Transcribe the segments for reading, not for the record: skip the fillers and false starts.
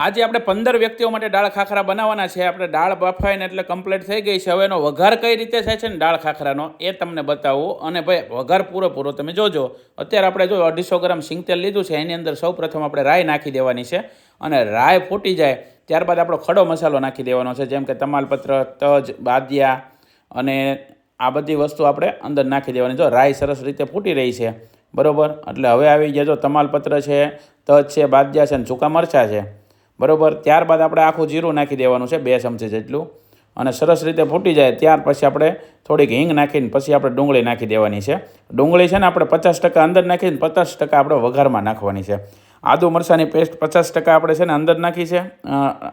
આજે આપણે 15 વ્યક્તિઓ માટે દાળ ખાખરા બનાવવાના છે. આપણે દાળ બફાઈને એટલે કમ્પ્લીટ થઈ ગઈ છે. હવે એનો વઘાર કઈ રીતે થાય છે ને દાળ ખાખરાનો એ તમને બતાવું. અને ભાઈ વઘાર પૂરો તમે જોજો. અત્યારે આપણે જો 250 ગ્રામ સિંગતેલ લીધું છે. એની અંદર સૌપ્રથમ આપણે રાઈ નાખી દેવાની છે. અને રાઈ ફૂટી જાય ત્યારબાદ આપણો ખડો મસાલો નાખી દેવાનો છે, જેમ કે તમાલપત્ર, તજ, બાદિયા અને આ બધી વસ્તુ આપણે અંદર નાખી દેવાની. જો રાઈ સરસ રીતે ફૂટી રહી છે, બરાબર. એટલે હવે આવી ગયા જો તમાલપત્ર છે, તજ છે, બાદિયા છે અને સૂકા મરચાં છે, બરાબર. ત્યારબાદ આપણે આખું જીરું નાખી દેવાનું છે, 2 ચમચી જેટલું. અને સરસ રીતે ફૂટી જાય ત્યાર પછી આપણે થોડીક હિંગ નાખીને પછી આપણે ડુંગળી નાખી દેવાની છે. ડુંગળી છે ને આપણે 50% અંદર નાખીને 50% આપણે વઘારમાં નાખવાની છે. આદુ મરચાંની પેસ્ટ 50% આપણે છે ને અંદર નાખી છે,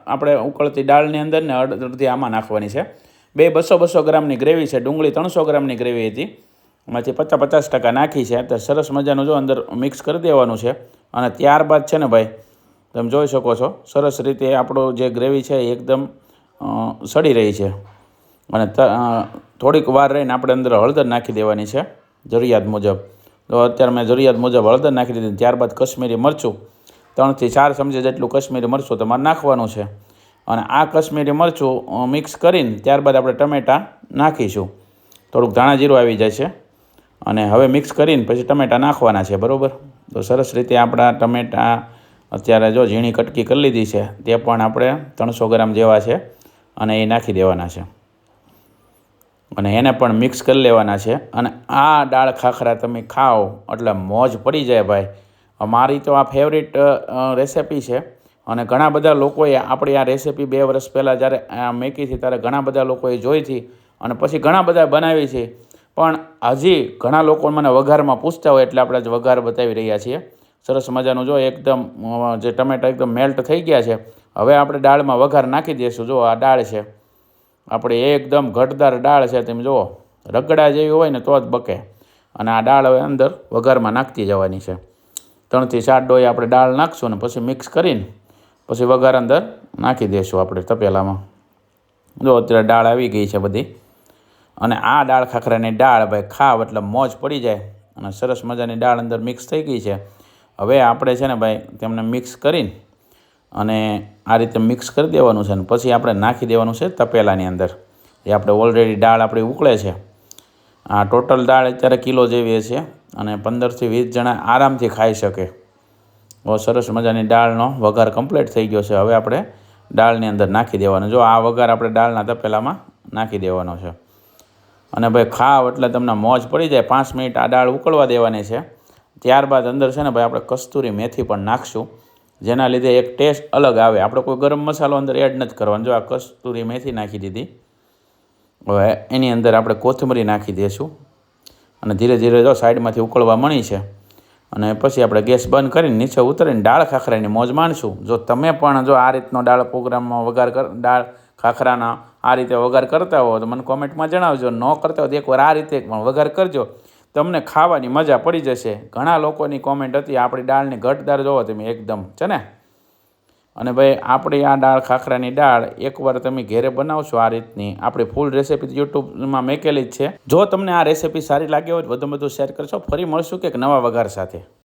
આપણે ઉકળતી દાળની અંદર ને અડધી આમાં નાખવાની છે. 200 ગ્રામની ગ્રેવી છે. ડુંગળી 300 ગ્રામની ગ્રેવી હતી, એમાંથી 50% નાખી છે. તો સરસ મજાનું જો અંદર મિક્સ કરી દેવાનું છે. અને ત્યારબાદ છે ને ભાઈ તમે જોઈ શકો છો સરસ રીતે આપણો જે ગ્રેવી છે એ એકદમ સડી રહી છે. અને થોડીક વાર રહીને આપણે અંદર હળદર નાખી દેવાની છે જરૂરિયાત મુજબ. તો અત્યારે મેં જરૂરિયાત મુજબ હળદર નાખી દીધી. ત્યારબાદ કશ્મીરી મરચું 3 થી 4 ચમચી જેટલું કશ્મીરી મરચું તમારે નાખવાનું છે. અને આ કશ્મીરી મરચું મિક્સ કરીને ત્યારબાદ આપણે ટમેટાં નાખીશું. થોડુંક ધાણા જીરું આવી જાય છે. અને હવે મિક્સ કરીને પછી ટમેટાં નાખવાના છે, બરાબર. તો સરસ રીતે આપણા ટમેટાં અત્યારે જો ઝીણી કટકી કરી લીધી છે, તે પણ આપણે 300 ગ્રામ જેવા છે અને એ નાખી દેવાના છે. અને એને પણ મિક્સ કરી લેવાના છે. અને આ દાળ ખાખરા તમે ખાઓ એટલે મોજ પડી જાય ભાઈ. મારી તો આ ફેવરિટ રેસિપી છે. અને ઘણા બધા લોકોએ આપણી આ રેસિપી 2 વર્ષ પહેલાં જ્યારે મેકી હતી ત્યારે ઘણા બધા લોકોએ જોઈ હતી અને પછી ઘણા બધા બનાવી છે. પણ હજી ઘણા લોકો મને વઘારમાં પૂછતા હોય એટલે આપણે વઘાર બતાવી રહ્યા છીએ. સરસ મજાનું જો એકદમ જે ટમેટા એકદમ મેલ્ટ થઈ ગયા છે. હવે આપણે દાળમાં વઘાર નાખી દઈશું. જો આ દાળ છે આપણી એકદમ ઘટદાર દાળ છે, તમે જુઓ રગડા જેવી હોય ને તો જ બકે. અને આ દાળ હવે અંદર વઘારમાં નાખતી જવાની છે. 3 થી 4 ડોઈ આપણે દાળ નાખશું ને પછી મિક્સ કરીને પછી વઘાર અંદર નાખી દઈશું આપણે તપેલામાં. જો અત્યારે દાળ આવી ગઈ છે બધી. અને આ દાળ ખાખરાની દાળ ભાઈ ખાવ એટલે મોજ પડી જાય. અને સરસ મજાની દાળ અંદર મિક્સ થઈ ગઈ છે. હવે આપણે છે ને ભાઈ તેમને મિક્સ કરીને અને આ રીતે મિક્સ કરી દેવાનું છે. અને પછી આપણે નાખી દેવાનું છે તપેલાની અંદર. એ આપણે ઓલરેડી દાળ આપણી ઉકળે છે. આ ટોટલ દાળ અત્યારે કિલો જેવી છે અને 15 થી 20 જણા આરામથી ખાઈ શકે. બહુ સરસ મજાની દાળનો વઘાર કમ્પ્લીટ થઈ ગયો છે. હવે આપણે દાળની અંદર નાખી દેવાનો. જો આ વઘાર આપણે દાળના તપેલામાં નાખી દેવાનો છે. અને ભાઈ ખાવ એટલે તમને મોજ પડી જાય. 5 મિનિટ આ દાળ ઉકળવા દેવાની છે. ત્યારબાદ અંદર છે ને ભાઈ આપણે કસ્તુરી મેથી પણ નાખશું, જેના લીધે એક ટેસ્ટ અલગ આવે. આપણે કોઈ ગરમ મસાલો અંદર એડ નથી કરવાનો. જો આ કસ્તુરી મેથી નાખી દીધી. હવે એની અંદર આપણે કોથમરી નાખી દઈશું. અને ધીરે ધીરે જો સાઈડમાંથી ઉકળવા મળી છે. અને પછી આપણે ગેસ બંધ કરીને નીચે ઉતરીને દાળ ખાખરાની મોજ માણશું. જો તમે પણ જો આ રીતનો દાળ પ્રોગ્રામમાં દાળ ખાખરાના આ રીતે વઘાર કરતા હો તો મને કોમેન્ટમાં જણાવજો. ન કરતા હોય તો એકવાર આ રીતે પણ વઘાર કરજો, તમને ખાવાની મજા પડી જશે. ઘણા લોકોની કોમેન્ટ હતી આપણી દાળની ઘટદાર જોવો તમે એકદમ છે ને. અને ભાઈ આપણી આ દાળ ખાખરાની દાળ એકવાર તમે ઘેરે બનાવશો આ રીતની. આપણી ફૂલ રેસિપી યુટ્યુબમાં મેકેલી જ છે. જો તમને આ રેસિપી સારી લાગી હોય તો વધુ શેર કરશો. ફરી મળશું કે નવા વઘાર સાથે.